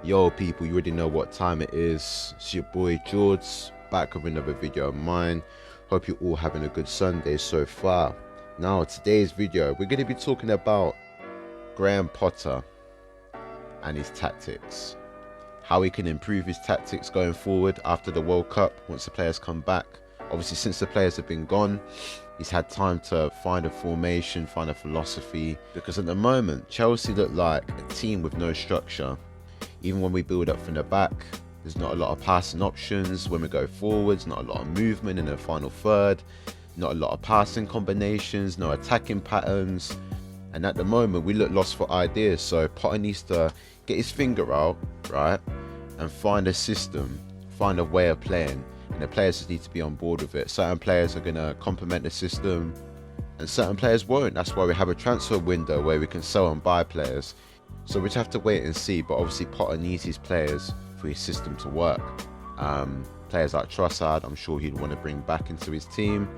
Yo people, you already know what time it is. It's your boy George, back with another video of mine. Hope you're all having a good Sunday so far. Now today's video, we're going to be talking about Graham Potter and his tactics. How he can improve his tactics going forward after the World Cup once the players come back. Obviously since the players have been gone, he's had time to find a formation, find a philosophy. Because at the moment, Chelsea look like a team with no structure. Even when we build up from the back, there's not a lot of passing options. When we go forwards, not a lot of movement in the final third, not a lot of passing combinations, no attacking patterns. And at the moment, we look lost for ideas. So Potter needs to get his finger out, right, and find a system, find a way of playing. And the players just need to be on board with it. Certain players are going to complement the system, and certain players won't. That's why we have a transfer window where we can sell and buy players. So we just have to wait and see, but obviously Potter needs his players for his system to work. Players like Trossard, I'm sure he'd want to bring back into his team.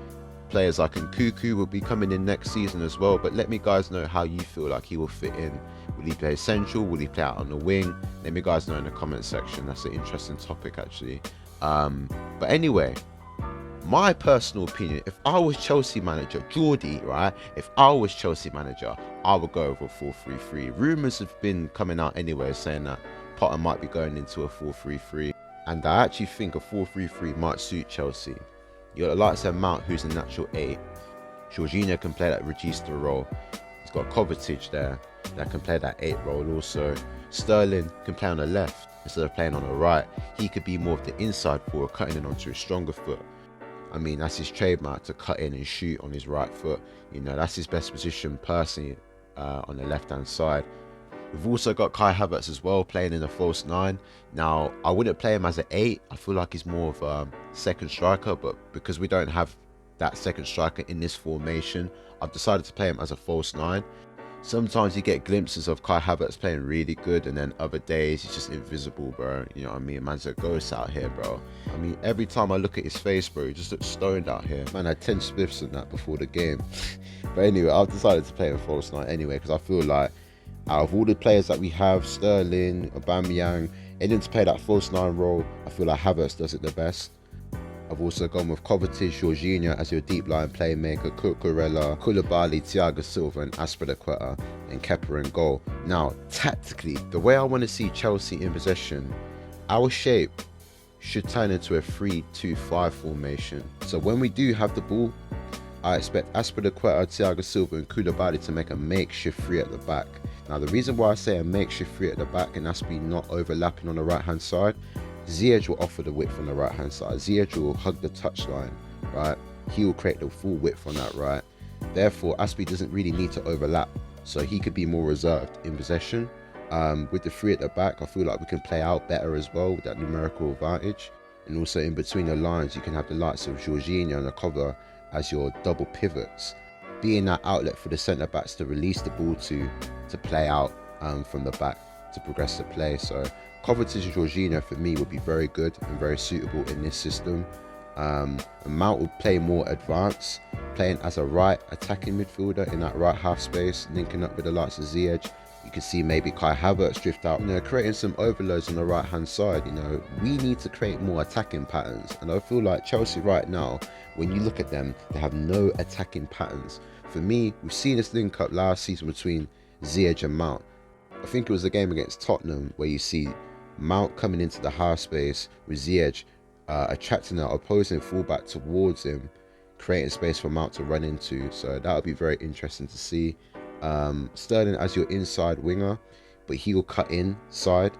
Players like Nkuku will be coming in next season as well, but let me guys know how you feel like he will fit in. Will he play central? Will he play out on the wing? Let me guys know in the comment section. That's an interesting topic actually. But anyway, my personal opinion, if I was Chelsea manager, Geordie, right? If I was Chelsea manager, I would go over a 4-3-3. Rumours have been coming out anyway saying that Potter might be going into a 4-3-3. And I actually think a 4-3-3 might suit Chelsea. You got the likes of Mount, who's a natural 8. Jorginho can play that Regista role. He's got Kovacic there that can play that 8 role also. Sterling can play on the left instead of playing on the right. He could be more of the inside forward, cutting in onto his stronger foot. I mean, that's his trademark, to cut in and shoot on his right foot. You know, that's his best position personally on the left-hand side. We've also got Kai Havertz as well, playing in a false 9. Now, I wouldn't play him as an 8. I feel like he's more of a second striker, but because we don't have that second striker in this formation, I've decided to play him as a false 9. Sometimes you get glimpses of Kai Havertz playing really good, and then other days he's just invisible, bro. You know what I mean? Man's a ghost out here, bro. I mean, every time I look at his face, bro, he just looks stoned out here. Man, I had 10 spliffs and that before the game. But anyway, I've decided to play him false 9 anyway, because I feel like out of all the players that we have, Sterling, Aubameyang, anyone to play that false 9 role, I feel like Havertz does it the best. I've also gone with Kovacic, Jorginho as your deep line playmaker, Cucurella, Koulibaly, Thiago Silva and Azpilicueta, and Kepa in goal. Now, tactically, the way I want to see Chelsea in possession, our shape should turn into a 3-2-5 formation. So when we do have the ball, I expect Azpilicueta, Thiago Silva and Koulibaly to make a makeshift 3 at the back. Now, the reason why I say a makeshift 3 at the back and Azpi not overlapping on the right-hand side, Ziyech will offer the width on the right hand side. Ziyech will hug the touchline, right? He will create the full width on that right. Therefore, Azpi doesn't really need to overlap, so he could be more reserved in possession. With the 3 at the back, I feel like we can play out better as well with that numerical advantage. And also in between the lines, you can have the likes of Jorginho and the cover as your double pivots, being that outlet for the centre backs to release the ball to play out from the back to progress the play. So Kovacic and Jorginho for me would be very good and very suitable in this system. Mount would play more advanced, playing as a right attacking midfielder in that right half space, linking up with the likes of Ziyech. You can see maybe Kai Havertz drift out, you know, creating some overloads on the right hand side. You know, we need to create more attacking patterns, and I feel like Chelsea right now, when you look at them, they have no attacking patterns. For me, we've seen this link up last season between Ziyech and Mount. I think it was the game against Tottenham where you see Mount coming into the half space with Ziyech attracting the opposing fullback towards him, creating space for Mount to run into. So that would be very interesting to see. Sterling as your inside winger, but he will cut inside,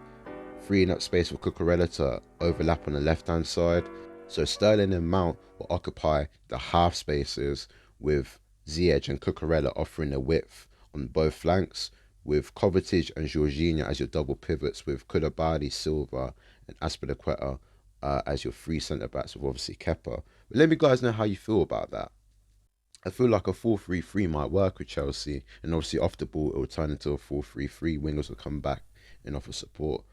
freeing up space for Cucurella to overlap on the left hand side. So Sterling and Mount will occupy the half spaces, with Ziyech and Cucurella offering the width on both flanks, with Kovacic and Jorginho as your double pivots, with Koulibaly, Silva and Azpilicueta as your 3 centre backs, with obviously Kepa. But let me guys know how you feel about that. I feel like a 4-3-3 might work with Chelsea, and obviously off the ball it will turn into a 4-3-3. Wingers will come back and offer support.